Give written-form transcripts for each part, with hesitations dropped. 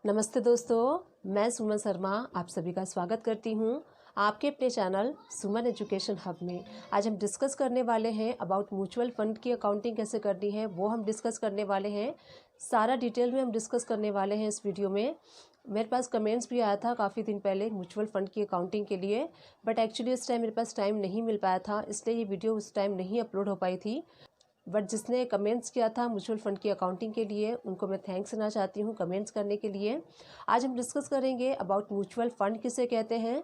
नमस्ते दोस्तों, मैं सुमन शर्मा आप सभी का स्वागत करती हूँ आपके अपने चैनल सुमन एजुकेशन हब में। आज हम डिस्कस करने वाले हैं अबाउट म्यूचुअल फंड की अकाउंटिंग कैसे करनी है, वो हम डिस्कस करने वाले हैं। सारा डिटेल में हम डिस्कस करने वाले हैं इस वीडियो में। मेरे पास कमेंट्स भी आया था काफ़ी दिन पहले म्यूचुअल फंड की अकाउंटिंग के लिए, बट एक्चुअली उस टाइम मेरे पास टाइम नहीं मिल पाया था, इसलिए ये वीडियो उस टाइम नहीं अपलोड हो पाई थी। बट जिसने कमेंट्स किया था म्यूचुअल फंड की अकाउंटिंग के लिए, उनको मैं थैंक्स देना चाहती हूँ कमेंट्स करने के लिए। आज हम डिस्कस करेंगे अबाउट म्यूचुअल फंड किसे कहते हैं।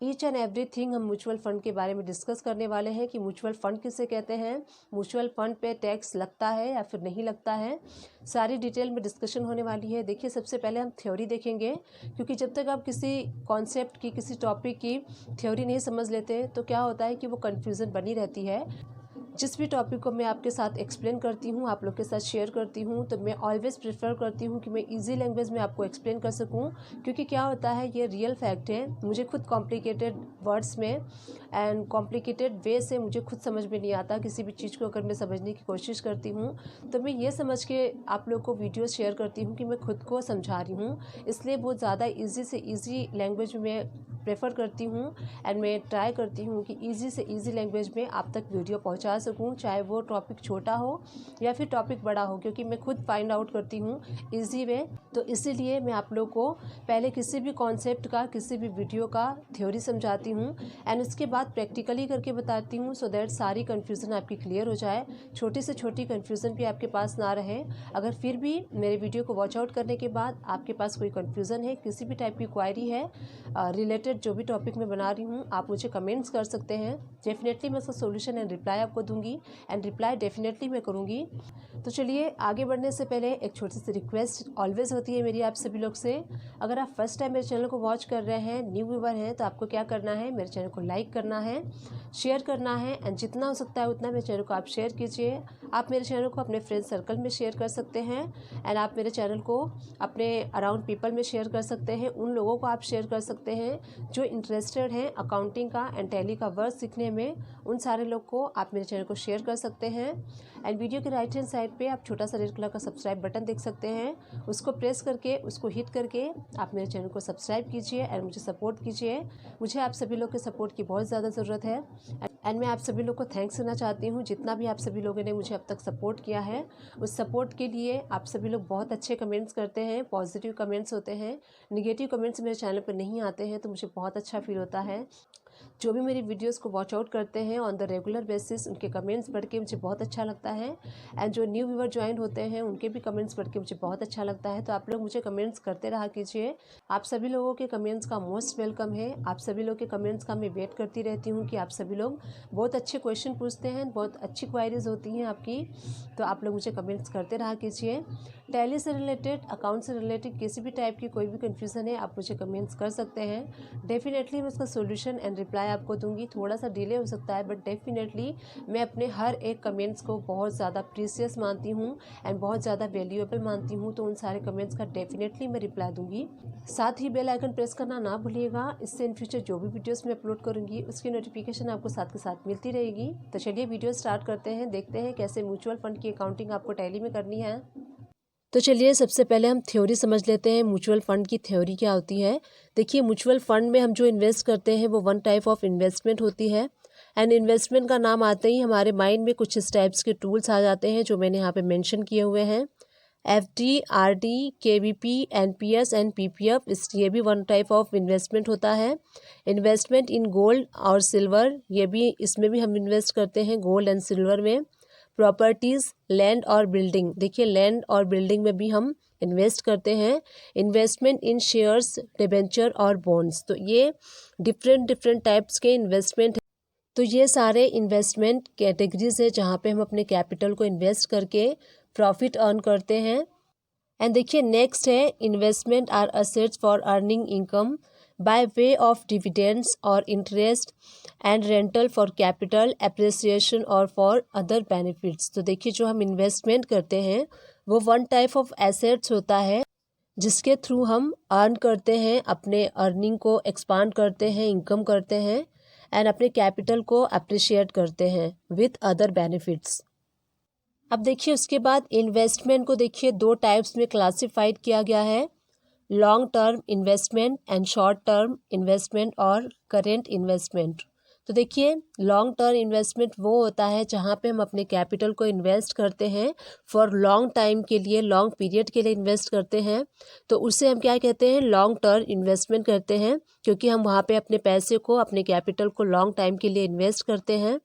ईच एंड एवरीथिंग हम म्यूचुअल फंड के बारे में डिस्कस करने वाले हैं कि म्यूचुअल फंड किसे कहते हैं, म्यूचुअल फंड पे टैक्स लगता है या फिर नहीं लगता है। सारी डिटेल में डिस्कशन होने वाली है। देखिए, सबसे पहले हम थ्योरी देखेंगे, क्योंकि जब तक आप किसी कॉन्सेप्ट की, किसी टॉपिक की थ्योरी नहीं समझ लेते तो क्या होता है कि वो कन्फ्यूज़न बनी रहती है। जिस भी टॉपिक को मैं आपके साथ एक्सप्लेन करती हूँ, आप लोग के साथ शेयर करती हूँ, तो मैं ऑलवेज़ प्रेफर करती हूँ कि मैं इजी लैंग्वेज में आपको एक्सप्लेन कर सकूँ, क्योंकि क्या होता है, ये रियल फैक्ट है। मुझे खुद कॉम्प्लिकेटेड वर्ड्स में एंड कॉम्प्लिकेटेड वे से मुझे खुद समझ में नहीं आता। किसी भी चीज़ को अगर मैं समझने की कोशिश करती हूँ तो मैं ये समझ के आप लोग को वीडियो शेयर करती हूँ कि मैं खुद को समझा रही हूँ, इसलिए बहुत ज़्यादा ईजी से ईजी लैंग्वेज में प्रेफर करती हूँ एंड मैं ट्राई करती हूँ कि इजी से इजी लैंग्वेज में आप तक वीडियो पहुँचा सकूँ, चाहे वो टॉपिक छोटा हो या फिर टॉपिक बड़ा हो, क्योंकि मैं खुद फाइंड आउट करती हूँ इजी वे। तो इसीलिए मैं आप लोग को पहले किसी भी कॉन्सेप्ट का, किसी भी वीडियो का थ्योरी समझाती हूँ एंड उसके बाद प्रैक्टिकली करके बताती हूँ, सो दैट सारी कन्फ्यूज़न आपकी क्लियर हो जाए, छोटी से छोटी कन्फ्यूज़न भी आपके पास ना रहे। अगर फिर भी मेरे वीडियो को वॉच आउट करने के बाद आपके पास कोई कन्फ्यूज़न है, किसी भी टाइप की क्वायरी है रिलेटेड जो भी टॉपिक मैं बना रही हूँ, आप मुझे कमेंट्स कर सकते हैं। डेफिनेटली मैं उसका सोल्यूशन एंड रिप्लाई आपको दूंगी एंड रिप्लाई डेफिनेटली मैं करूँगी। तो चलिए, आगे बढ़ने से पहले एक छोटी सी रिक्वेस्ट ऑलवेज होती है मेरी आप सभी लोग से। अगर आप फर्स्ट टाइम मेरे चैनल को वॉच कर रहे हैं, न्यू व्यूवर हैं, तो आपको क्या करना है, मेरे चैनल को लाइक करना है, शेयर करना है एंड जितना हो सकता है उतना मेरे चैनल को आप शेयर कीजिए। आप मेरे चैनल को अपने फ्रेंड सर्कल में शेयर कर सकते हैं एंड आप मेरे चैनल को अपने अराउंड पीपल में शेयर कर सकते हैं। उन लोगों को आप शेयर कर सकते हैं जो इंटरेस्टेड हैं अकाउंटिंग का एंड टैली का वर्ड सीखने में, उन सारे लोग को आप मेरे चैनल को शेयर कर सकते हैं। एंड वीडियो के राइट हैंड साइड पे आप छोटा सा रेड कलर का सब्सक्राइब बटन देख सकते हैं, उसको प्रेस करके, उसको हिट करके आप मेरे चैनल को सब्सक्राइब कीजिए एंड मुझे सपोर्ट कीजिए। मुझे आप सभी लोग के सपोर्ट की बहुत ज़्यादा ज़रूरत है एंड मैं आप सभी लोग को थैंक्स देना चाहती हूँ। जितना भी आप सभी लोगों ने मुझे अब तक सपोर्ट किया है, उस सपोर्ट के लिए आप सभी लोग बहुत अच्छे कमेंट्स करते हैं, पॉजिटिव कमेंट्स होते हैं। निगेटिव कमेंट्स मेरे चैनल पर नहीं आते हैं, तो मुझे बहुत अच्छा फील होता है। जो भी मेरी वीडियोस को वॉच आउट करते हैं ऑन द रेगुलर बेसिस, उनके कमेंट्स पढ़ के मुझे बहुत अच्छा लगता है एंड जो न्यू व्यूवर ज्वाइन होते हैं उनके भी कमेंट्स पढ़ के मुझे बहुत अच्छा लगता है। तो आप लोग मुझे कमेंट्स करते रहा कीजिए। आप सभी लोगों के कमेंट्स का मोस्ट वेलकम है। आप सभी लोग के कमेंट्स का मैं वेट करती रहती हूँ कि आप सभी लोग बहुत अच्छे क्वेश्चन पूछते हैं, बहुत अच्छी क्वायरीज होती हैं आपकी, तो आप लोग मुझे कमेंट्स करते रहा कीजिए। टैली से रिलेटेड, अकाउंट से रिलेटेड किसी भी टाइप की कोई भी कन्फ्यूज़न है, आप मुझे कमेंट्स कर सकते हैं। डेफिनेटली मैं उसका सोल्यूशन एंड रिप्लाई आपको दूंगी। थोड़ा सा डिले हो सकता है, बट डेफिनेटली मैं अपने हर एक कमेंट्स को बहुत ज़्यादा प्रीसियस मानती हूँ एंड बहुत ज़्यादा वैल्यूएबल मानती हूँ, तो उन सारे कमेंट्स का डेफिनेटली मैं रिप्लाई दूंगी। साथ ही बेल आइकन प्रेस करना ना भूलिएगा, इससे इन फ्यूचर जो भी वीडियोस मैं अपलोड करूँगी उसकी नोटिफिकेशन आपको साथ के साथ मिलती रहेगी। तो चलिए वीडियो स्टार्ट करते हैं, देखते हैं कैसे म्यूचुअल फंड की अकाउंटिंग आपको टैली में करनी है। तो चलिए, सबसे पहले हम थ्योरी समझ लेते हैं, म्यूचुअल फंड की थ्योरी क्या होती है। देखिए, म्यूचुअल फंड में हम जो इन्वेस्ट करते हैं वो वन टाइप ऑफ इन्वेस्टमेंट होती है एंड इन्वेस्टमेंट का नाम आते ही हमारे माइंड में कुछ इस टाइप्स के टूल्स आ जाते हैं जो मैंने यहाँ पे मेंशन किए हुए हैं। FD, RD, KVP, NPS and PPF, ये भी वन टाइप ऑफ इन्वेस्टमेंट होता है। इन्वेस्टमेंट इन गोल्ड और सिल्वर, ये भी, इसमें भी हम इन्वेस्ट करते हैं गोल्ड एंड सिल्वर में। प्रॉपर्टीज़, लैंड और बिल्डिंग, देखिए लैंड और बिल्डिंग में भी हम इन्वेस्ट करते हैं। इन्वेस्टमेंट इन शेयर्स, डिबेंचर और बॉन्ड्स, तो ये डिफरेंट टाइप्स के इन्वेस्टमेंट हैं। तो ये सारे इन्वेस्टमेंट कैटेगरीज है जहाँ पे हम अपने कैपिटल को इन्वेस्ट करके प्रॉफिट अर्न करते हैं। एंड देखिए, नेक्स्ट है investment are assets for earning income by way of dividends और interest and rental for capital appreciation और फॉर अदर बेनिफिट्स। तो देखिए, जो हम इन्वेस्टमेंट करते हैं वो वन टाइप ऑफ एसेट्स होता है जिसके थ्रू हम अर्न करते हैं, अपने अर्निंग को एक्सपांड करते हैं, इनकम करते हैं एंड अपने कैपिटल को अप्रिशिएट करते हैं विथ अदर बेनिफिट्स। अब देखिए, उसके बाद इन्वेस्टमेंट को देखिए दो टाइप्स में क्लासिफाइड किया गया है। Long term investment and short term investment और करेंट इन्वेस्टमेंट। तो देखिए, लॉन्ग टर्म इन्वेस्टमेंट वो होता है जहाँ पे हम अपने कैपिटल को इन्वेस्ट करते हैं फॉर लॉन्ग टाइम के लिए, लॉन्ग पीरियड के लिए इन्वेस्ट करते हैं। तो उसे हम क्या कहते हैं, लॉन्ग टर्म इन्वेस्टमेंट करते हैं, क्योंकि हम वहाँ पे अपने पैसे को, अपने कैपिटल को लॉन्ग टाइम के लिए इन्वेस्ट करते हैं।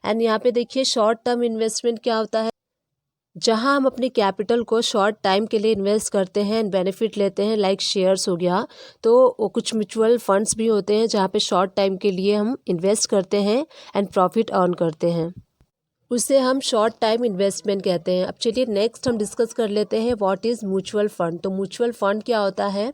एंड यहाँ पे देखिए, शॉर्ट टर्म इन्वेस्टमेंट क्या होता है, जहां हम अपने कैपिटल को शॉर्ट टाइम के लिए इन्वेस्ट करते हैं एंड बेनिफिट लेते हैं, लाइक शेयर्स हो गया। तो कुछ म्यूचुअल फंड्स भी होते हैं जहां पे शॉर्ट टाइम के लिए हम इन्वेस्ट करते हैं एंड प्रॉफिट अर्न करते हैं, उसे हम शॉर्ट टाइम इन्वेस्टमेंट कहते हैं। अब चलिए नेक्स्ट हम डिस्कस कर लेते हैं व्हाट इज़ म्यूचुअल फंड। तो म्यूचुअल फंड क्या होता है।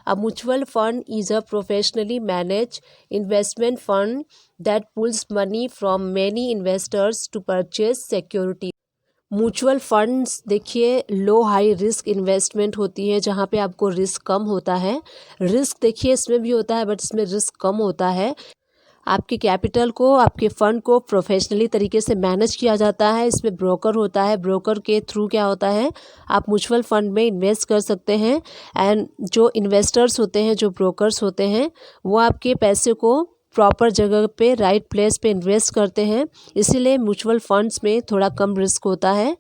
अब mutual fund is a professionally manage investment fund that pulls money from many investors to purchase security. Mutual funds देखिए लो हाई रिस्क इन्वेस्टमेंट होती है, जहाँ पे आपको रिस्क कम होता है। रिस्क देखिए इसमें भी होता है बट इसमें रिस्क कम होता है। आपके कैपिटल को, आपके फंड को प्रोफेशनली तरीके से मैनेज किया जाता है। इसमें ब्रोकर होता है, ब्रोकर के थ्रू क्या होता है, आप म्यूचुअल फंड में इन्वेस्ट कर सकते हैं। एंड जो इन्वेस्टर्स होते हैं, जो ब्रोकर्स होते हैं, वो आपके पैसे को प्रॉपर जगह पे, राइट प्लेस पे इन्वेस्ट करते हैं। इसीलिए म्यूचुअल फंड्स में थोड़ा कम रिस्क होता है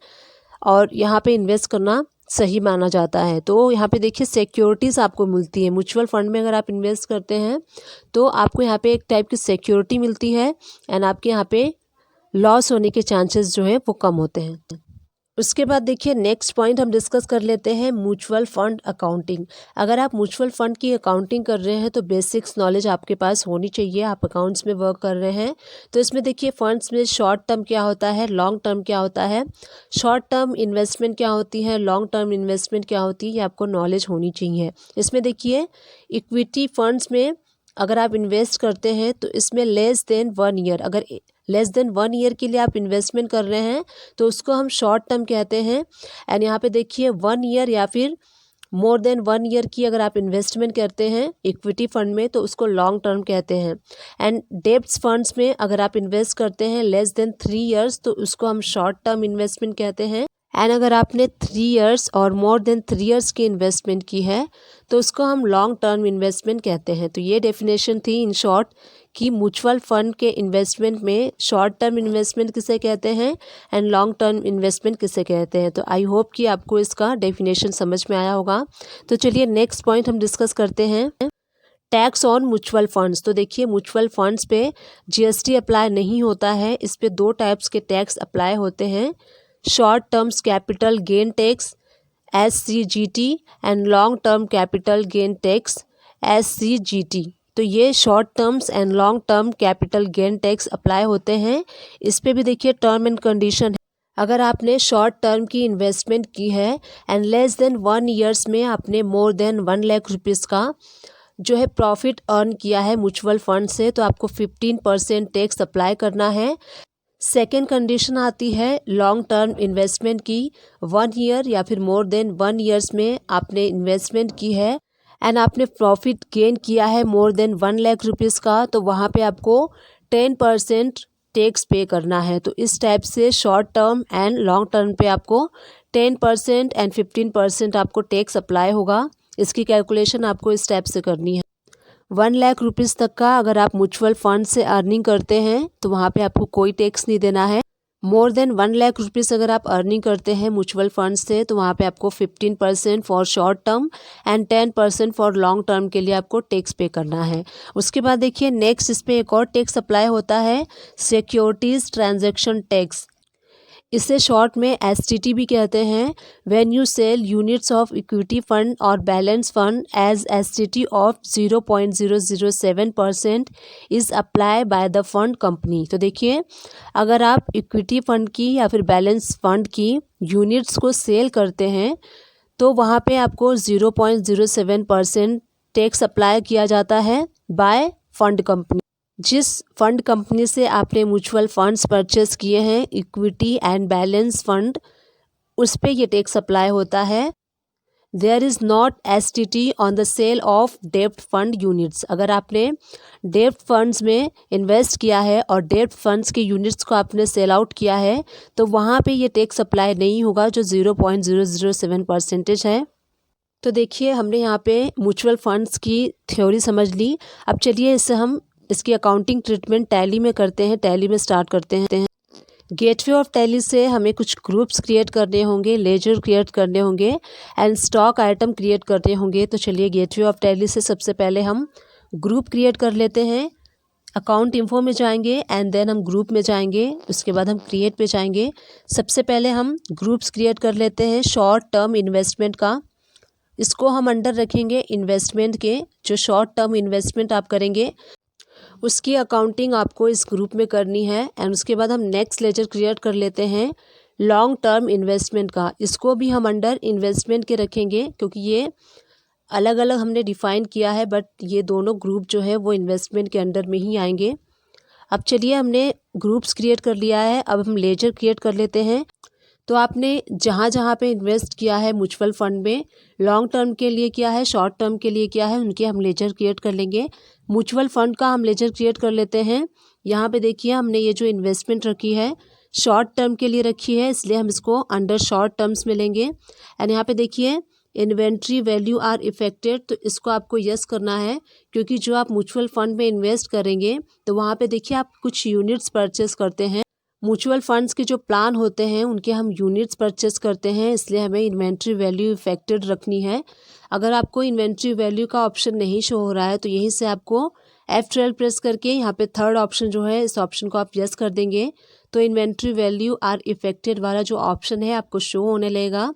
और यहाँ पे इन्वेस्ट करना सही माना जाता है। तो यहाँ पे देखिए सिक्योरिटीज़ आपको मिलती है। म्यूचुअल फंड में अगर आप इन्वेस्ट करते हैं तो आपको यहाँ पे एक टाइप की सिक्योरिटी मिलती है एंड आपके यहाँ पे लॉस होने के चांसेस जो है वो कम होते हैं। उसके बाद देखिए नेक्स्ट पॉइंट हम डिस्कस कर लेते हैं म्यूचुअल फंड अकाउंटिंग। अगर आप म्यूचुअल फंड की अकाउंटिंग कर रहे हैं तो बेसिक्स नॉलेज आपके पास होनी चाहिए। आप अकाउंट्स में वर्क कर रहे हैं तो इसमें देखिए फंड्स में शॉर्ट टर्म क्या होता है, लॉन्ग टर्म क्या होता है, शॉर्ट टर्म इन्वेस्टमेंट क्या होती है, लॉन्ग टर्म इन्वेस्टमेंट क्या होती है, ये आपको नॉलेज होनी चाहिए। इसमें देखिए इक्विटी फंड्स में अगर आप इन्वेस्ट करते हैं तो इसमें लेस देन 1 ईयर, अगर लेस देन 1 ईयर के लिए आप इन्वेस्टमेंट कर रहे हैं तो उसको हम शॉर्ट टर्म कहते हैं। एंड यहाँ पे देखिए 1 ईयर या फिर मोर देन 1 ईयर की अगर आप इन्वेस्टमेंट करते हैं इक्विटी फंड में तो उसको लॉन्ग टर्म कहते हैं। एंड डेब्ट्स फंड्स में अगर आप इन्वेस्ट करते हैं लेस देन 3 ईयर्स तो उसको हम शॉर्ट टर्म इन्वेस्टमेंट कहते हैं। एंड अगर आपने 3 ईयर्स और मोर देन 3 ईयर्स की इन्वेस्टमेंट की है तो उसको हम लॉन्ग टर्म इन्वेस्टमेंट कहते हैं। तो ये डेफिनेशन थी इन शॉर्ट कि म्यूचुअल फंड के इन्वेस्टमेंट में शॉर्ट टर्म इन्वेस्टमेंट किसे कहते हैं एंड लॉन्ग टर्म इन्वेस्टमेंट किसे कहते हैं। तो आई होप कि आपको इसका डेफिनेशन समझ में आया होगा। तो चलिए नेक्स्ट पॉइंट हम डिस्कस करते हैं, टैक्स ऑन म्यूचुअल फंड्स। तो देखिए म्यूचुअल फंड्स पे जीएसटी अप्लाई नहीं होता है। इस पे 2 टाइप्स के टैक्स अप्लाई होते हैं, short terms capital gain tax SCGT and long term capital gain tax SCGT। तो ये short terms and long term capital gain tax apply होते हैं। इस पे भी देखिए टर्म एंड कंडीशन है। अगर आपने शॉर्ट टर्म की इन्वेस्टमेंट की है एंड लेस देन 1 ईयर्स में आपने मोर देन 1 लाख रुपीज़ का जो है प्रॉफिट अर्न किया है म्यूचुअल फंड से तो आपको 15% टैक्स अप्लाई करना है। सेकेंड कंडीशन आती है लॉन्ग टर्म इन्वेस्टमेंट की, 1 ईयर या फिर मोर देन 1 ईयर्स में आपने इन्वेस्टमेंट की है एंड आपने प्रॉफिट गेन किया है मोर देन 1 लाख रुपीज़ का, तो वहाँ पे आपको 10% टैक्स पे करना है। तो इस टाइप से short term and long term पे आपको 10% एंड 15% आपको टैक्स अप्लाई होगा। इसकी कैलकुलेशन आपको इस टाइप से करनी है। 1 लाख रुपीज़ तक का अगर आप म्यूचुअल फंड से अर्निंग करते हैं तो वहाँ पे आपको कोई टैक्स नहीं देना है। मोर देन 1 लाख रुपीज़ अगर आप अर्निंग करते हैं म्यूचुअल फंड से तो वहाँ पे आपको 15% for short term and 10% for long term के लिए आपको टैक्स पे करना है। उसके बाद देखिए नेक्स्ट इस पर एक और टैक्स अप्लाई होता है, सिक्योरिटीज़ ट्रांजैक्शन टैक्स। इसे शॉर्ट में STT भी कहते हैं। When you sell units of equity fund और balance fund as STT of 0.007% is apply by the fund company. तो देखिए अगर आप इक्विटी फंड की या फिर बैलेंस फंड की यूनिट्स को सेल करते हैं तो वहाँ पे आपको 0.07% टैक्स अप्लाई किया जाता है बाय फंड कंपनी। जिस फंड कंपनी से आपने म्यूचुअल फंड्स परचेस किए हैं इक्विटी एंड बैलेंस फंड, उस पे ये टैक्स अप्लाई होता है। There is not STT on the sale of डेब्ट फंड यूनिट्स। अगर आपने डेब्ट फंड्स में इन्वेस्ट किया है और डेब्ट फंड्स के यूनिट्स को आपने सेल आउट किया है तो वहाँ पे ये टैक्स अप्लाई नहीं होगा जो 0.007% है। तो देखिए हमने यहाँ पे म्यूचुअल फंड्स की थ्योरी समझ ली। अब चलिए इससे हम इसकी अकाउंटिंग ट्रीटमेंट टैली में करते हैं, टैली में स्टार्ट करते हैं। गेटवे ऑफ टैली से हमें कुछ ग्रुप्स क्रिएट करने होंगे, लेजर क्रिएट करने होंगे एंड स्टॉक आइटम क्रिएट करने होंगे। तो चलिए गेटवे ऑफ टैली से सबसे पहले हम ग्रुप क्रिएट कर लेते हैं। अकाउंट इन्फो में जाएंगे एंड देन हम ग्रुप में जाएंगे, उसके बाद हम क्रिएट पे जाएंगे। सबसे पहले हम ग्रुप्स क्रिएट कर लेते हैं शॉर्ट टर्म इन्वेस्टमेंट का। इसको हम अंडर रखेंगे इन्वेस्टमेंट के। जो शॉर्ट टर्म इन्वेस्टमेंट आप करेंगे उसकी अकाउंटिंग आपको इस ग्रुप में करनी है। एंड उसके बाद हम नेक्स्ट लेजर क्रिएट कर लेते हैं लॉन्ग टर्म इन्वेस्टमेंट का। इसको भी हम अंडर इन्वेस्टमेंट के रखेंगे क्योंकि ये अलग अलग हमने डिफ़ाइन किया है, बट ये दोनों ग्रुप जो है वो इन्वेस्टमेंट के अंडर में ही आएंगे। अब चलिए हमने ग्रुप्स क्रिएट कर लिया है, अब हम लेजर क्रिएट कर लेते हैं। तो आपने जहाँ जहाँ पे इन्वेस्ट किया है म्यूचुअल फंड में, लॉन्ग टर्म के लिए किया है, शॉर्ट टर्म के लिए किया है, उनके हम लेजर क्रिएट कर लेंगे। म्यूचुअल फंड का हम लेजर क्रिएट कर लेते हैं। यहाँ पे देखिए हमने ये जो इन्वेस्टमेंट रखी है शॉर्ट टर्म के लिए रखी है, इसलिए हम इसको अंडर शॉर्ट टर्म्स में लेंगे। एंड यहाँ पे देखिए इन्वेंट्री वैल्यू आर इफेक्टेड, तो इसको आपको यस करना है क्योंकि जो आप म्यूचुअल फंड में इन्वेस्ट करेंगे तो वहाँ पे देखिए आप कुछ यूनिट्स परचेस करते हैं। म्यूचुअल फंड्स के जो प्लान होते हैं उनके हम यूनिट्स परचेस करते हैं, इसलिए हमें इन्वेंट्री वैल्यू इफेक्टेड रखनी है। अगर आपको इन्वेंट्री वैल्यू का ऑप्शन नहीं शो हो रहा है तो यहीं से आपको F12 प्रेस करके यहाँ पे थर्ड ऑप्शन जो है इस ऑप्शन को आप यस कर देंगे तो इन्वेंट्री वैल्यू आर इफेक्टेड वाला जो ऑप्शन है आपको शो होने लगेगा।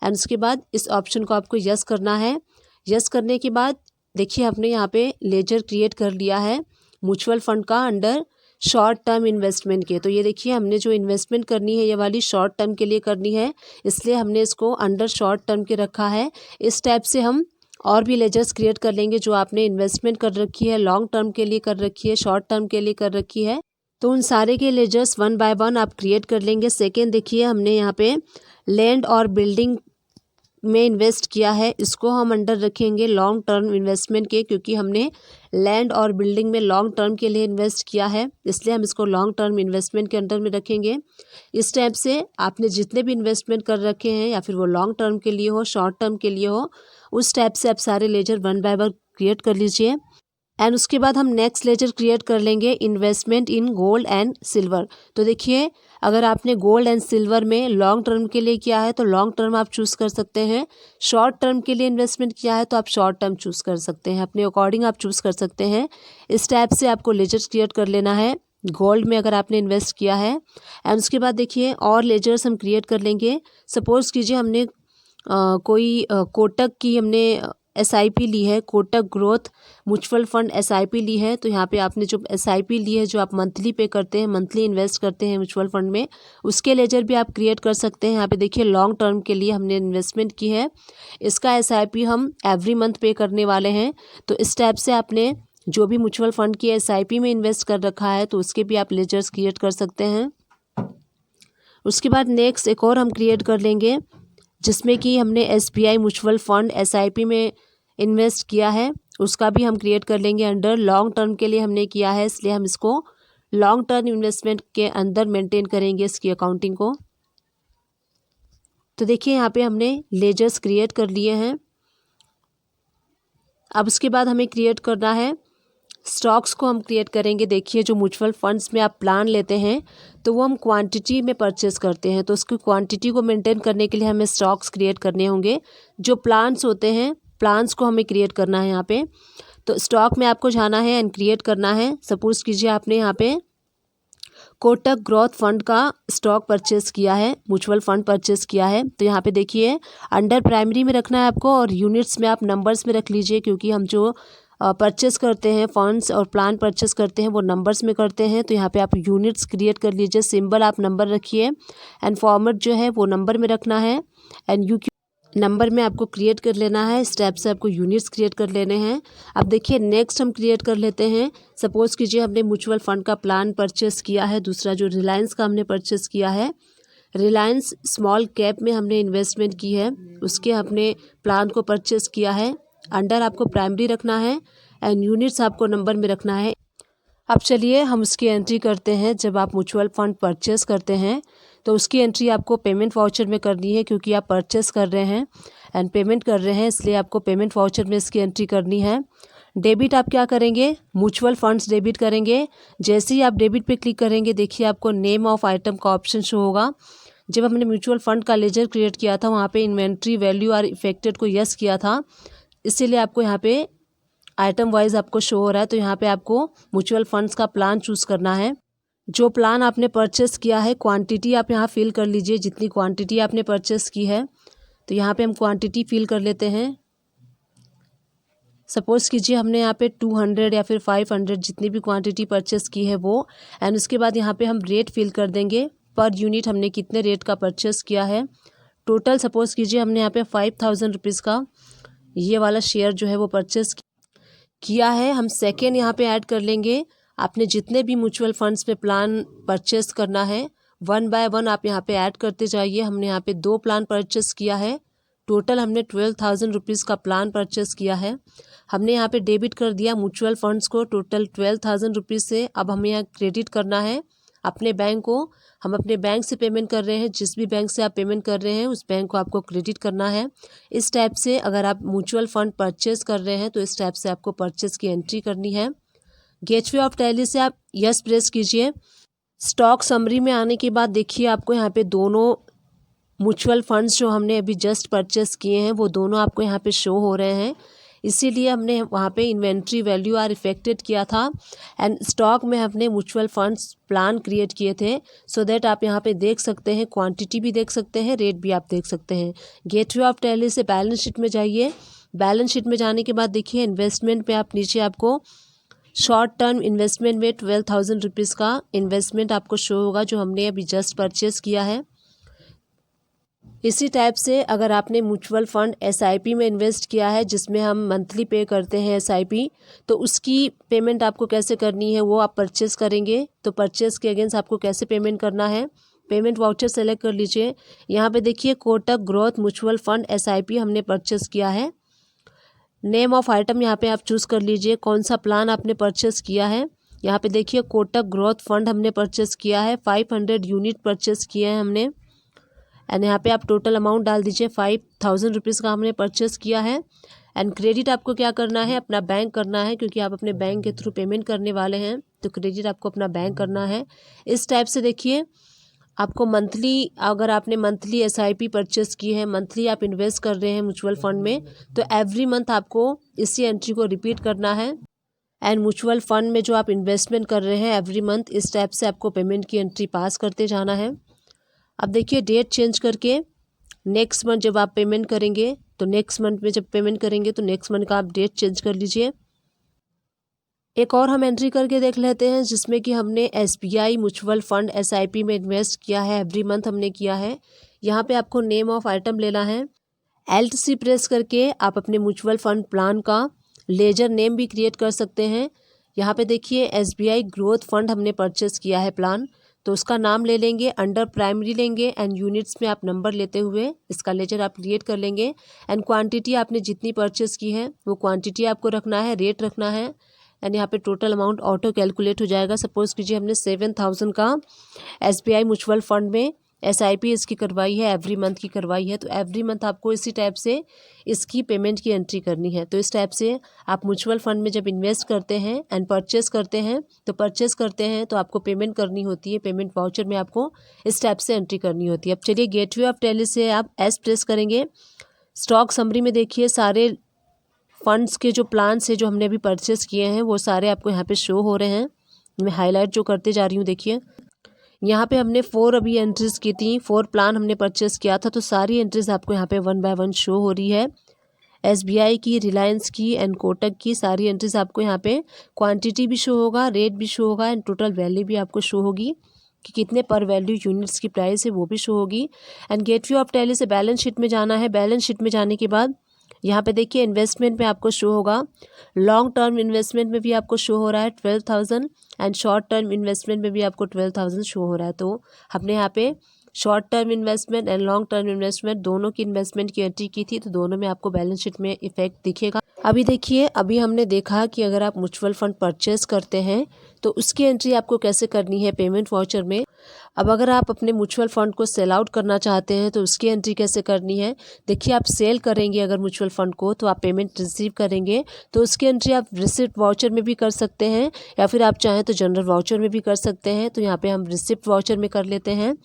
एंड उसके बाद इस ऑप्शन को आपको यस करना है। यस करने के बाद देखिए आपने यहाँ पे लेजर क्रिएट कर लिया है म्यूचुअल फंड का अंडर शॉर्ट टर्म इन्वेस्टमेंट के। तो ये देखिए हमने जो इन्वेस्टमेंट करनी है ये वाली शॉर्ट टर्म के लिए करनी है, इसलिए हमने इसको अंडर शॉर्ट टर्म के रखा है। इस टाइप से हम और भी लेजर्स क्रिएट कर लेंगे जो आपने इन्वेस्टमेंट कर रखी है, लॉन्ग टर्म के लिए कर रखी है, शॉर्ट टर्म के लिए कर रखी है। तो उन सारे के लेजर्स वन बाय वन आप क्रिएट कर लेंगे। सेकेंड देखिए हमने यहाँ पे लैंड और बिल्डिंग में इन्वेस्ट किया है, इसको हम अंडर रखेंगे लॉन्ग टर्म इन्वेस्टमेंट के क्योंकि हमने लैंड और बिल्डिंग में लॉन्ग टर्म के लिए इन्वेस्ट किया है, इसलिए हम इसको लॉन्ग टर्म इन्वेस्टमेंट के अंडर में रखेंगे। इस टाइप से आपने जितने भी इन्वेस्टमेंट कर रखे हैं या फिर वो लॉन्ग टर्म के लिए हो, शॉर्ट टर्म के लिए हो, उस टाइप से आप सारे ledger one by one create कर लीजिए। एंड उसके बाद हम नेक्स्ट लेजर क्रिएट कर लेंगे investment in gold and silver. तो देखिए अगर आपने गोल्ड एंड सिल्वर में लॉन्ग टर्म के लिए किया है तो लॉन्ग टर्म आप चूज़ कर सकते हैं, शॉर्ट टर्म के लिए इन्वेस्टमेंट किया है तो आप शॉर्ट टर्म चूज़ कर सकते हैं, अपने अकॉर्डिंग आप चूज़ कर सकते हैं। इस टाइप से आपको लेजर्स क्रिएट कर लेना है गोल्ड में अगर आपने इन्वेस्ट किया है। एंड उसके बाद देखिए और लेजर्स हम क्रिएट कर लेंगे। सपोज़ कीजिए हमने कोई कोटक की हमने SIP ली है, Kotak growth mutual fund SIP ली है। तो यहाँ पे आपने जो SIP ली है जो आप मंथली पे करते हैं, मंथली इन्वेस्ट करते हैं म्यूचुअल फंड में, उसके लेजर भी आप क्रिएट कर सकते हैं। यहाँ पे देखिए लॉन्ग टर्म के लिए हमने इन्वेस्टमेंट की है, इसका SIP हम एवरी मंथ पे करने वाले हैं। तो इस टाइप से आपने जो भी म्यूचुअल फंड की SIP में इन्वेस्ट कर रखा है तो उसके भी आप लेजर्स क्रिएट कर सकते हैं। उसके बाद नेक्स्ट एक और हम क्रिएट कर लेंगे जिसमें कि हमने SBI म्यूचुअल फंड SIP में इन्वेस्ट किया है, उसका भी हम क्रिएट कर लेंगे अंडर लॉन्ग टर्म के लिए हमने किया है, इसलिए हम इसको लॉन्ग टर्म इन्वेस्टमेंट के अंदर मेंटेन करेंगे इसकी अकाउंटिंग को। तो देखिए यहाँ पे हमने लेजर्स क्रिएट कर लिए हैं। अब उसके बाद हमें क्रिएट करना है स्टॉक्स को हम क्रिएट करेंगे। देखिए जो म्यूचुअल फंड्स में आप प्लान लेते हैं तो वो हम क्वांटिटी में परचेस करते हैं, तो उसकी क्वांटिटी को मेंटेन करने के लिए हमें स्टॉक्स क्रिएट करने होंगे। जो प्लान्स होते हैं प्लान्स को हमें क्रिएट करना है यहाँ पे। तो स्टॉक में आपको जाना है एंड क्रिएट करना है। सपोज़ कीजिए आपने यहाँ पे कोटक ग्रोथ फंड का स्टॉक परचेस किया है, म्यूचुअल फंड परचेस किया है। तो यहाँ पे देखिए अंडर प्राइमरी में रखना है आपको और यूनिट्स में आप नंबर्स में रख लीजिए क्योंकि हम जो परचेस करते हैं फंड्स और प्लान परचेस करते हैं वो नंबर्स में करते हैं। तो यहाँ पे आप यूनिट्स क्रिएट कर लीजिए, सिंबल आप नंबर रखिए एंड फॉर्मेट जो है वो नंबर में रखना है एंड यू नंबर में आपको क्रिएट कर लेना है। स्टेप से आपको यूनिट्स क्रिएट कर लेने हैं। अब देखिए नेक्स्ट हम क्रिएट कर लेते हैं। सपोज़ कीजिए हमने म्यूचुअल फंड का प्लान परचेस किया है, दूसरा जो रिलायंस का हमने परचेस किया है, रिलायंस स्मॉल कैप में हमने इन्वेस्टमेंट की है, उसके अपने प्लान को परचेस किया है। अंडर आपको प्राइमरी रखना है एंड यूनिट्स आपको नंबर में रखना है। अब चलिए हम उसकी एंट्री करते हैं। जब आप म्यूचुअल फंड परचेस करते हैं तो उसकी एंट्री आपको पेमेंट वाउचर में करनी है, क्योंकि आप परचेस कर रहे हैं एंड पेमेंट कर रहे हैं, इसलिए आपको पेमेंट वाउचर में इसकी एंट्री करनी है। डेबिट आप क्या करेंगे, म्यूचुअल फंड्स डेबिट करेंगे। जैसे ही आप डेबिट पे क्लिक करेंगे, देखिए आपको नेम ऑफ आइटम का ऑप्शन शो होगा। जब हमने म्यूचुअल फंड का लेजर क्रिएट किया था, वहाँ पे इन्वेंट्री वैल्यू आर इफेक्टेड को यस किया था, इसीलिए आपको यहाँ पे आइटम वाइज आपको शो हो रहा है। तो यहाँ पे आपको म्यूचुअल फंड्स का प्लान चूज़ करना है। जो प्लान आपने परचेस किया है, क्वांटिटी आप यहाँ फिल कर लीजिए, जितनी क्वांटिटी आपने परचेस की है। तो यहाँ पे हम क्वांटिटी फिल कर लेते हैं। सपोज़ कीजिए हमने यहाँ पे 200 या फिर 500 जितनी भी क्वांटिटी परचेस की है वो, एंड उसके बाद यहाँ पे हम रेट फिल कर देंगे, पर यूनिट हमने कितने रेट का परचेस किया है। टोटल सपोज़ कीजिए हमने यहाँ पे 5000 रुपीज़ का ये वाला शेयर जो है वो परचेस किया है। हम सेकेंड यहाँ पे ऐड कर लेंगे। आपने जितने भी म्यूचुअल फंड्स में प्लान परचेस करना है, 1 बाय 1 आप यहाँ पे ऐड करते जाइए। हमने यहाँ पे 2 प्लान परचेस किया है, टोटल हमने 12,000 रुपीज़ का प्लान परचेस किया है। हमने यहाँ पे डेबिट कर दिया म्यूचुअल फंड्स को टोटल 12,000 रुपीज़ से। अब हमें यहाँ क्रेडिट करना है अपने बैंक को। हम अपने बैंक से पेमेंट कर रहे हैं, जिस भी बैंक से आप पेमेंट कर रहे हैं उस बैंक को आपको क्रेडिट करना है। इस टाइप से अगर आप म्यूचुअल फंड परचेस कर रहे हैं तो इस टाइप से आपको परचेस की एंट्री करनी है। गेटवे ऑफ टैली से आप यस प्रेस कीजिए। स्टॉक समरी में आने के बाद देखिए आपको यहाँ पे दोनों म्यूचुअल फंड्स जो हमने अभी जस्ट परचेस किए हैं वो दोनों आपको यहाँ पे शो हो रहे हैं। इसीलिए हमने वहाँ पे इन्वेंट्री वैल्यू आर इफेक्टेड किया था एंड स्टॉक में हमने म्यूचुअल फंड्स प्लान क्रिएट किए थे, सो दैट आप यहाँ पे देख सकते हैं, क्वांटिटी भी देख सकते हैं, रेट भी आप देख सकते हैं। गेटवे ऑफ टैली से बैलेंस शीट में जाइए। बैलेंस शीट में जाने के बाद देखिए इन्वेस्टमेंट पे आप नीचे आपको शॉर्ट टर्म इन्वेस्टमेंट में 12,000 रुपीज़ का इन्वेस्टमेंट आपको शो होगा, जो हमने अभी जस्ट परचेस किया है। इसी टाइप से अगर आपने म्यूचुअल फंड एसआईपी में इन्वेस्ट किया है, जिसमें हम मंथली पे करते हैं एसआईपी, तो उसकी पेमेंट आपको कैसे करनी है वो आप परचेस करेंगे। तो परचेस के अगेंस्ट आपको कैसे पेमेंट करना है, पेमेंट वाउचर सेलेक्ट कर लीजिए। यहाँ पे देखिए Kotak growth mutual fund SIP हमने परचेस किया है। नेम ऑफ आइटम यहाँ पे आप चूज़ कर लीजिए, कौन सा प्लान आपने परचेस किया है। यहाँ पे देखिए कोटक ग्रोथ फंड हमने परचेस किया है, 500 यूनिट परचेस किए हैं हमने। एंड यहाँ पे आप टोटल अमाउंट डाल दीजिए, 5,000 रुपीज़ का हमने परचेस किया है। एंड क्रेडिट आपको क्या करना है, अपना बैंक करना है, क्योंकि आप अपने बैंक के थ्रू पेमेंट करने वाले हैं, तो क्रेडिट आपको अपना बैंक करना है। इस टाइप से देखिए आपको मंथली, अगर आपने मंथली एसआईपी परचेस की है, मंथली आप इन्वेस्ट कर रहे हैं म्यूचुअल फंड में, तो एवरी मंथ आपको इसी एंट्री को रिपीट करना है। एंड म्यूचुअल फंड में जो आप इन्वेस्टमेंट कर रहे हैं एवरी मंथ, इस टाइप से आपको पेमेंट की एंट्री पास करते जाना है। अब देखिए डेट चेंज करके नेक्स्ट मंथ जब आप पेमेंट करेंगे, तो नेक्स्ट मंथ में जब पेमेंट करेंगे तो नेक्स्ट मंथ का आप डेट चेंज कर लीजिए। एक और हम एंट्री करके देख लेते हैं, जिसमें कि हमने एसबीआई म्यूचुअल फंड एसआईपी में इन्वेस्ट किया है, एवरी मंथ हमने किया है। यहाँ पे आपको नेम ऑफ आइटम लेना है। एल्ट प्रेस करके आप अपने म्यूचुअल फंड प्लान का लेजर नेम भी क्रिएट कर सकते हैं। यहाँ पे देखिए एसबीआई ग्रोथ फंड हमने परचेस किया है प्लान, तो उसका नाम ले लेंगे, अंडर प्राइमरी लेंगे एंड यूनिट्स में आप नंबर लेते हुए इसका लेजर आप क्रिएट कर लेंगे। एंड क्वांटिटी आपने जितनी परचेस की है वो क्वांटिटी आपको रखना है, रेट रखना है। एंड यहाँ पे टोटल अमाउंट ऑटो कैलकुलेट हो जाएगा। सपोज कीजिए हमने 7,000 का एसबीआई म्यूचुअल फंड में एसआईपी इसकी करवाई है, एवरी मंथ की करवाई है, तो एवरी मंथ आपको इसी टाइप से इसकी पेमेंट की एंट्री करनी है। तो इस टाइप से आप म्यूचुअल फंड में जब इन्वेस्ट करते हैं एंड परचेस करते हैं, तो आपको पेमेंट करनी होती है। पेमेंट वाउचर में आपको इस टाइप से एंट्री करनी होती है। अब चलिए गेटवे ऑफ टैली से आप एस प्रेस करेंगे। स्टॉक समरी में देखिए सारे फंड्स के जो प्लान्स है जो हमने अभी परचेस किए हैं वो सारे आपको यहाँ पे शो हो रहे हैं। मैं हाईलाइट जो करते जा रही हूँ, देखिए यहाँ पे हमने 4 अभी एंट्रीज की थी, 4 प्लान हमने परचेस किया था, तो सारी एंट्रीज आपको यहाँ पे 1 बाय 1 शो हो रही है। एसबीआई की, रिलायंस की एंड कोटक की सारी एंट्रीज आपको यहाँ पे क्वांटिटी भी शो होगा, रेट भी शो होगा एंड टोटल वैल्यू भी आपको शो होगी कि कितने पर वैल्यू यूनिट्स की प्राइस है वो भी शो होगी। एंड गेटवे ऑफ टैली से बैलेंस शीट में जाना है। बैलेंस शीट में जाने के बाद यहाँ पे देखिए इन्वेस्टमेंट में आपको शो होगा, लॉन्ग टर्म इन्वेस्टमेंट में भी आपको शो हो रहा है 12,000 एंड शॉर्ट टर्म इन्वेस्टमेंट में भी आपको 12,000 शो हो रहा है। तो हमने यहाँ पे short term investment and long term investment दोनों की इन्वेस्टमेंट की एंट्री की थी, तो दोनों में आपको बैलेंस शीट में इफेक्ट दिखेगा। अभी देखिए, अभी हमने देखा कि अगर आप म्यूचुअल फंड परचेस करते हैं तो उसकी एंट्री आपको कैसे करनी है पेमेंट वाउचर में। अब अगर आप अपने म्यूचुअल फंड को सेल आउट करना चाहते हैं तो उसकी एंट्री कैसे करनी है। देखिए, आप सेल करेंगे अगर म्यूचुअल फंड को तो आप पेमेंट रिसीव करेंगे, तो उसकी एंट्री आप रिसिप्ट वाउचर में भी कर सकते हैं या फिर आप चाहें तो जनरल वाउचर में भी कर सकते हैं। तो यहाँ पे हम रिसिप्ट वाउचर में कर लेते हैं।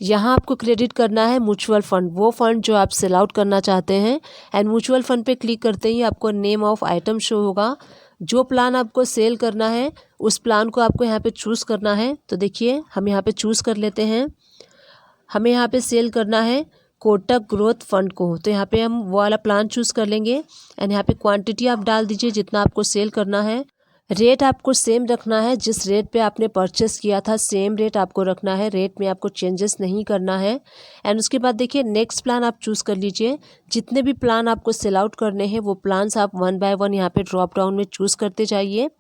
यहाँ आपको क्रेडिट करना है म्यूचुअल फंड, वो फंड जो आप सेल आउट करना चाहते हैं। एंड म्यूचुअल फंड पे क्लिक करते ही आपको नेम ऑफ आइटम शो होगा। जो प्लान आपको सेल करना है उस प्लान को आपको यहाँ पे चूज़ करना है। तो देखिए, हम यहाँ पे चूज़ कर लेते हैं। हमें यहाँ पे सेल करना है कोटक ग्रोथ फंड को, तो यहाँ पे हम वो वाला प्लान चूज़ कर लेंगे। एंड यहाँ पे क्वांटिटी आप डाल दीजिए जितना आपको सेल करना है। रेट आपको सेम रखना है, जिस रेट पे आपने परचेस किया था सेम रेट आपको रखना है, रेट में आपको चेंजेस नहीं करना है। एंड उसके बाद देखिए, नेक्स्ट प्लान आप चूज़ कर लीजिए। जितने भी प्लान आपको सेल आउट करने हैं वो प्लान्स आप 1 बाय 1 यहाँ पे ड्रॉप डाउन में चूज़ करते जाइए।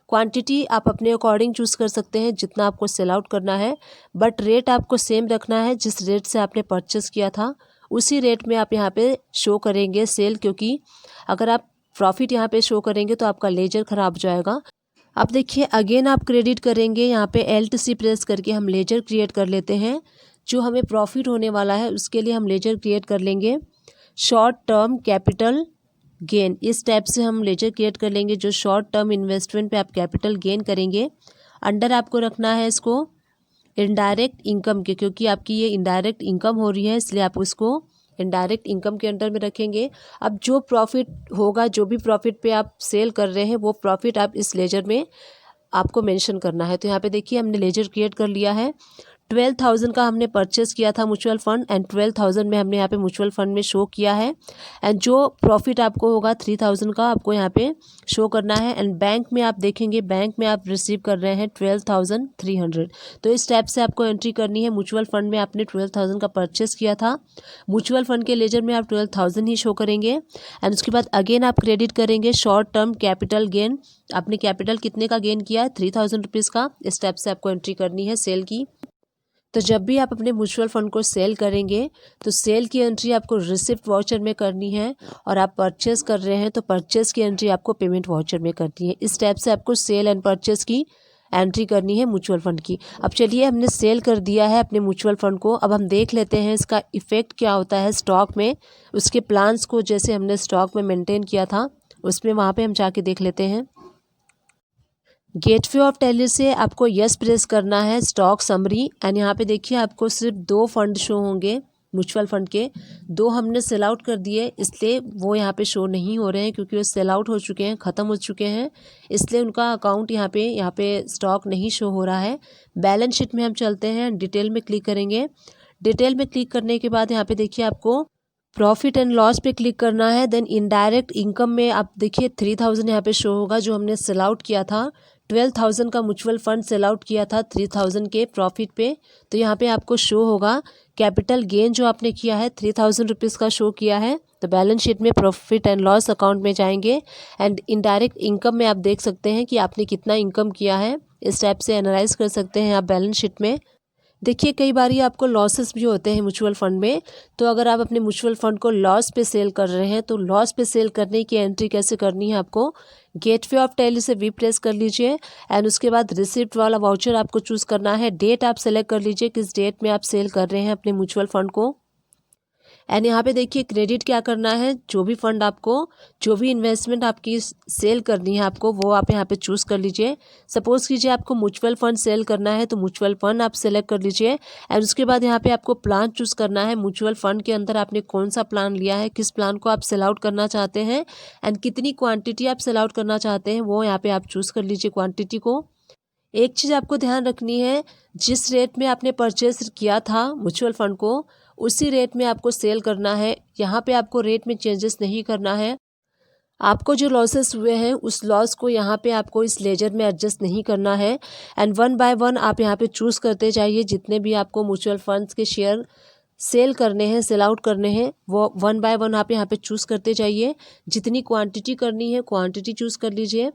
क्वांटिटी आप अपने अकॉर्डिंग चूज़ कर सकते हैं जितना आपको सेल आउट करना है, बट रेट आपको सेम रखना है। जिस रेट से आपने परचेस किया था उसी रेट में आप यहाँ पे शो करेंगे सेल, क्योंकि अगर आप प्रॉफिट यहाँ पे शो करेंगे तो आपका लेजर ख़राब हो जाएगा। अब देखिए, अगेन आप क्रेडिट करेंगे, यहाँ पे LTC प्रेस करके हम लेजर क्रिएट कर लेते हैं। जो हमें प्रॉफिट होने वाला है उसके लिए हम लेजर क्रिएट कर लेंगे शॉर्ट टर्म कैपिटल गेन। इस टाइप से हम लेजर क्रिएट कर लेंगे जो शॉर्ट टर्म इन्वेस्टमेंट पे आप कैपिटल गेन करेंगे। अंडर आपको रखना है इसको इनडायरेक्ट इनकम के, क्योंकि आपकी ये इनडायरेक्ट इनकम हो रही है इसलिए आप उसको इनडायरेक्ट इनकम के अंडर में रखेंगे। अब जो प्रॉफिट होगा, जो भी प्रॉफिट पे आप सेल कर रहे हैं वो प्रॉफिट आप इस लेजर में आपको मेंशन करना है। तो यहाँ पे देखिए, हमने लेजर क्रिएट कर लिया है। 12,000 का हमने परचेस किया था म्यूचुअल फंड एंड 12,000 में हमने यहाँ पे म्यूचुअल फंड में शो किया है। एंड जो प्रॉफिट आपको होगा 3,000 का आपको यहाँ पे शो करना है। एंड बैंक में आप देखेंगे, बैंक में आप रिसीव कर रहे हैं 12,300। तो इस टाइप से आपको एंट्री करनी है। म्यूचुअल फंड में आपने 12,000 का परचेस किया था, म्यूचुअल फंड के लेजर में आप 12,000 ही शो करेंगे। एंड उसके बाद अगेन आप क्रेडिट करेंगे शॉर्ट टर्म कैपिटल गेन। आपने कैपिटल कितने का गेन किया है? 3,000 रुपीज़ का। इस टाइप से आपको एंट्री करनी है सेल की। तो जब भी आप अपने म्यूचुअल फंड को सेल करेंगे तो सेल की एंट्री आपको रिसिप्ट वाउचर में करनी है, और आप परचेस कर रहे हैं तो परचेस की एंट्री आपको पेमेंट वाउचर में करनी है। इस टाइप से आपको सेल एंड परचेस की एंट्री करनी है म्यूचुअल फंड की। अब चलिए, हमने सेल कर दिया है अपने म्यूचुअल फंड को। अब हम देख लेते हैं इसका इफ़ेक्ट क्या होता है स्टॉक में। उसके प्लान्स को जैसे हमने स्टॉक में मेंटेन किया था उसमें वहाँ पे हम जाके देख लेते हैं। गेटवे ऑफ टैली से आपको यस प्रेस करना है स्टॉक समरी। एंड यहाँ पे देखिए, आपको सिर्फ 2 फंड शो होंगे म्यूचुअल फंड के। 2 हमने सेल आउट कर दिए, इसलिए वो यहाँ पे शो नहीं हो रहे हैं, क्योंकि वो सेल आउट हो चुके हैं, ख़त्म हो चुके हैं, इसलिए उनका अकाउंट यहाँ पे स्टॉक नहीं शो हो रहा है। बैलेंस शीट में हम चलते हैं, डिटेल में क्लिक करेंगे। डिटेल में क्लिक करने के बाद यहाँ पे देखिए, आपको प्रॉफिट एंड लॉस पे क्लिक करना है। देन इनडायरेक्ट इनकम में आप देखिए 3,000 यहाँ पे शो होगा जो हमने सेल आउट किया था। 12,000 का म्यूचुअल फंड सेल आउट किया था 3,000 के प्रॉफिट पे, तो यहाँ पे आपको शो होगा कैपिटल गेन जो आपने किया है 3,000 रुपीज़ का शो किया है। तो बैलेंस शीट में प्रॉफिट एंड लॉस अकाउंट में जाएंगे एंड इनडायरेक्ट इनकम में आप देख सकते हैं कि आपने कितना इनकम किया है। इस टाइप से एनालाइज कर सकते हैं आप बैलेंस शीट में। देखिए, कई बार आपको लॉसेस भी होते हैं म्यूचुअल फंड में, तो अगर आप अपने म्यूचुअल फंड को लॉस पे सेल कर रहे हैं तो लॉस पे सेल करने की एंट्री कैसे करनी है आपको। गेटवे ऑफ टैली से वी प्रेस कर लीजिए एंड उसके बाद रिसिप्ट वाला वाउचर आपको चूज़ करना है। डेट आप सेलेक्ट कर लीजिए किस डेट में आप सेल कर रहे हैं अपने म्यूचुअल फंड को। एंड यहाँ पे देखिए, क्रेडिट क्या करना है, जो भी फंड आपको, जो भी इन्वेस्टमेंट आपकी सेल करनी है आपको, वो आप यहाँ पे चूज़ कर लीजिए। सपोज़ कीजिए आपको म्यूचुअल फंड सेल करना है तो म्यूचुअल फंड आप सेलेक्ट कर लीजिए। एंड उसके बाद यहाँ पे आपको प्लान चूज़ करना है। म्यूचुअल फंड के अंदर आपने कौन सा प्लान लिया है, किस प्लान को आप सेल आउट करना चाहते हैं एंड कितनी क्वान्टिटी आप सेल आउट करना चाहते हैं, वो यहाँ पर आप चूज़ कर लीजिए क्वान्टिटी को। एक चीज़ आपको ध्यान रखनी है, जिस रेट में आपने परचेस किया था म्यूचुअल फंड को उसी रेट में आपको सेल करना है। यहाँ पे आपको रेट में चेंजेस नहीं करना है। आपको जो लॉसेस हुए हैं उस लॉस को यहाँ पे आपको इस लेजर में एडजस्ट नहीं करना है। एंड 1 बाय 1 आप यहाँ पे चूज़ करते जाइए। जितने भी आपको म्यूचुअल फंड्स के शेयर सेल करने हैं, सेल आउट करने हैं, वो 1 बाय 1 आप यहाँ पे चूज़ करते जाइए। जितनी क्वांटिटी करनी है क्वांटिटी चूज़ कर लीजिए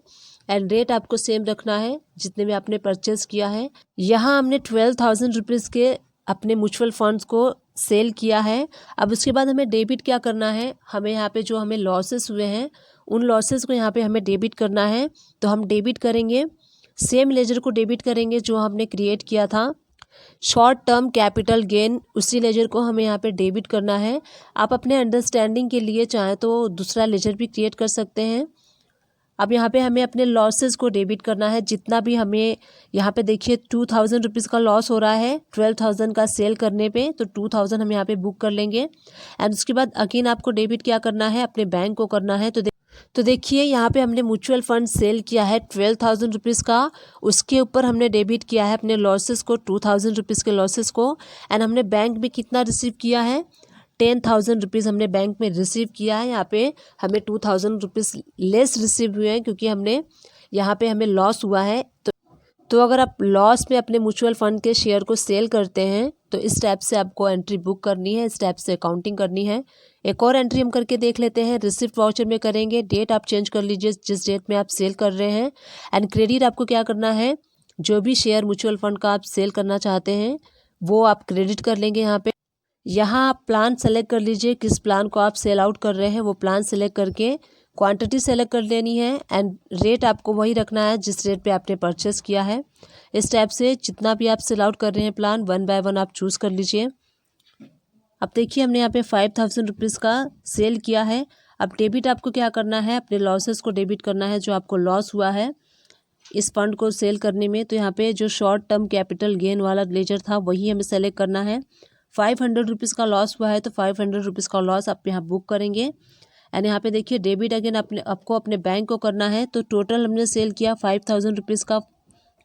एंड रेट आपको सेम रखना है जितने में आपने परचेस किया है। यहाँ हमने 12,000 रुपीज़ के अपने म्यूचुअल फंड्स को सेल किया है। अब उसके बाद हमें डेबिट क्या करना है, हमें यहाँ पे जो हमें लॉसेस हुए हैं उन लॉसेस को यहाँ पे हमें डेबिट करना है। तो हम डेबिट करेंगे, सेम लेजर को डेबिट करेंगे जो हमने क्रिएट किया था। शॉर्ट टर्म कैपिटल गेन उसी लेजर को हमें यहाँ पे डेबिट करना है। आप अपने अंडरस्टैंडिंग के लिए चाहें तो दूसरा लेजर भी क्रिएट कर सकते हैं। अब यहाँ पे हमें अपने लॉसेस को डेबिट करना है। जितना भी हमें यहाँ पे देखिए 2000 रुपीज़ का लॉस हो रहा है 12,000 का सेल करने पे, तो 2000 हम यहाँ पे बुक कर लेंगे। एंड उसके बाद अगेन आपको डेबिट क्या करना है, अपने बैंक को करना है। तो देखिए यहाँ पे हमने म्यूचुअल फंड सेल किया है 12,000 रुपीज़ का, उसके ऊपर हमने डेबिट किया है अपने लॉसेस को 2,000 रुपीज़ के लॉसेस को। एंड हमने बैंक में कितना रिसीव किया है, 10,000 रुपीज़ हमने बैंक में रिसीव किया है। यहाँ पे हमें 2,000 रुपीज़ लेस रिसीव हुए हैं क्योंकि हमने यहाँ पे हमें लॉस हुआ है। तो अगर आप लॉस में अपने म्यूचुअल फंड के शेयर को सेल करते हैं तो इस टाइप से आपको एंट्री बुक करनी है, इस टाइप से अकाउंटिंग करनी है। एक और एंट्री हम करके देख लेते हैं। रिसिप्ट वाउचर में करेंगे, डेट आप चेंज कर लीजिए जिस डेट में आप सेल कर रहे हैं। एंड क्रेडिट आपको क्या करना है, जो भी शेयर म्यूचुअल फंड का आप सेल करना चाहते हैं वो आप क्रेडिट कर लेंगे। यहाँ आप प्लान सेलेक्ट कर लीजिए, किस प्लान को आप सेल आउट कर रहे हैं वो प्लान सेलेक्ट करके क्वांटिटी सेलेक्ट कर लेनी है। एंड रेट आपको वही रखना है जिस रेट पे आपने परचेस किया है। इस टाइप से जितना भी आप सेल आउट कर रहे हैं प्लान 1 बाय 1 आप चूज़ कर लीजिए। अब देखिए हमने यहाँ पे 5,000 रुपीज़ का सेल किया है। अब डेबिट आपको क्या करना है, अपने लॉसेस को डेबिट करना है जो आपको लॉस हुआ है इस फंड को सेल करने में। तो यहाँ पे जो शॉर्ट टर्म कैपिटल गेन वाला लेजर था वही हमें सेलेक्ट करना है। 500 रुपीज़ का लॉस हुआ है तो 500 रुपीज़ का लॉस आप यहाँ बुक करेंगे। एंड यहाँ पे देखिए डेबिट अगेन आपको अपने बैंक को करना है। तो टोटल हमने सेल किया 5,000 रुपीज़ का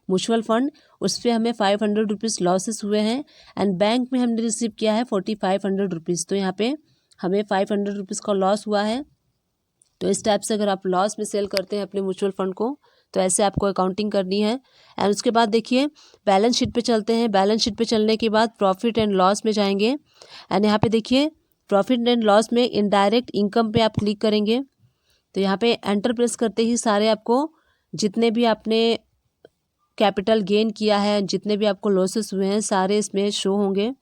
म्यूचुअल फंड, उस पर हमें 500 रुपीज़ लॉसेस हुए हैं। एंड बैंक में हमने रिसीव किया है 4,500 रुपीज़। तो यहाँ पे हमें 500 रुपीज़ का लॉस हुआ है। तो इस टाइप से अगर आप लॉस में सेल करते हैं अपने म्यूचुअल फंड को तो ऐसे आपको अकाउंटिंग करनी है। एंड उसके बाद देखिए बैलेंस शीट पे चलते हैं। बैलेंस शीट पे चलने के बाद प्रॉफिट एंड लॉस में जाएंगे। एंड यहाँ पे देखिए प्रॉफिट एंड लॉस में इनडायरेक्ट इनकम पे आप क्लिक करेंगे। तो यहाँ पे एंटर प्रेस करते ही सारे आपको जितने भी आपने कैपिटल गेन किया है, जितने भी आपको लॉसेस हुए हैं सारे इसमें शो होंगे।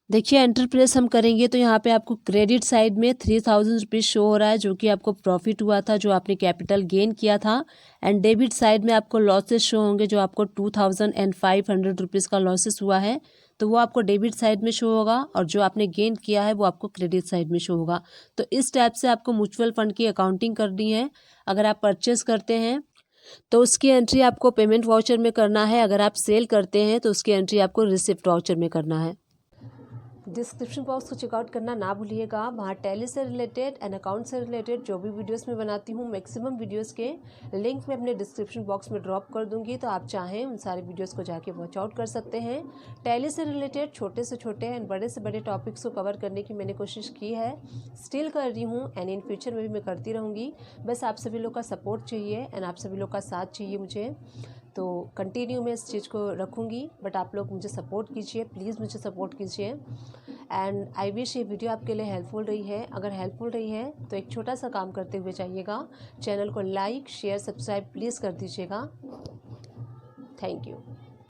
देखिए एंटर प्रेस हम करेंगे तो यहाँ पे आपको क्रेडिट साइड में 3,000 रुपीज़ शो हो रहा है जो कि आपको प्रॉफिट हुआ था, जो आपने कैपिटल गेन किया था। एंड डेबिट साइड में आपको लॉसेस शो होंगे जो आपको 2,500 रुपीज़ का लॉसेस हुआ है तो वो आपको डेबिट साइड में शो होगा, और जो आपने गेन किया है वो आपको क्रेडिट साइड में शो होगा। तो इस टाइप से आपको म्यूचुअल फंड की अकाउंटिंग करनी है। अगर आप परचेस करते हैं तो उसकी एंट्री आपको पेमेंट वाउचर में करना है। अगर आप सेल करते हैं तो उसकी एंट्री आपको रिसिप्ट वाउचर में करना है। डिस्क्रिप्शन बॉक्स को चेकआउट करना ना भूलिएगा। वहाँ टैली से रिलेटेड एंड अकाउंट से रिलेटेड जो भी वीडियोस मैं बनाती हूँ मैक्सिमम वीडियोस के लिंक मैं अपने डिस्क्रिप्शन बॉक्स में ड्रॉप कर दूँगी, तो आप चाहें उन सारे वीडियोस को जाके वॉच आउट कर सकते हैं। टैली से रिलेटेड छोटे से छोटे एंड बड़े से बड़े टॉपिक्स को कवर करने की मैंने कोशिश की है, स्टिल कर रही हूँ एंड इन फ्यूचर में भी मैं करती रहूँगी। बस आप सभी लोग का सपोर्ट चाहिए एंड आप सभी लोग का साथ चाहिए मुझे, तो कंटिन्यू मैं इस चीज़ को रखूँगी। बट आप लोग मुझे सपोर्ट कीजिए, प्लीज़ मुझे सपोर्ट कीजिए। एंड आई विश ये वीडियो आपके लिए हेल्पफुल रही है। अगर हेल्पफुल रही है तो एक छोटा सा काम करते हुए जाइएगा, चैनल को लाइक शेयर सब्सक्राइब प्लीज़ कर दीजिएगा। Thank you.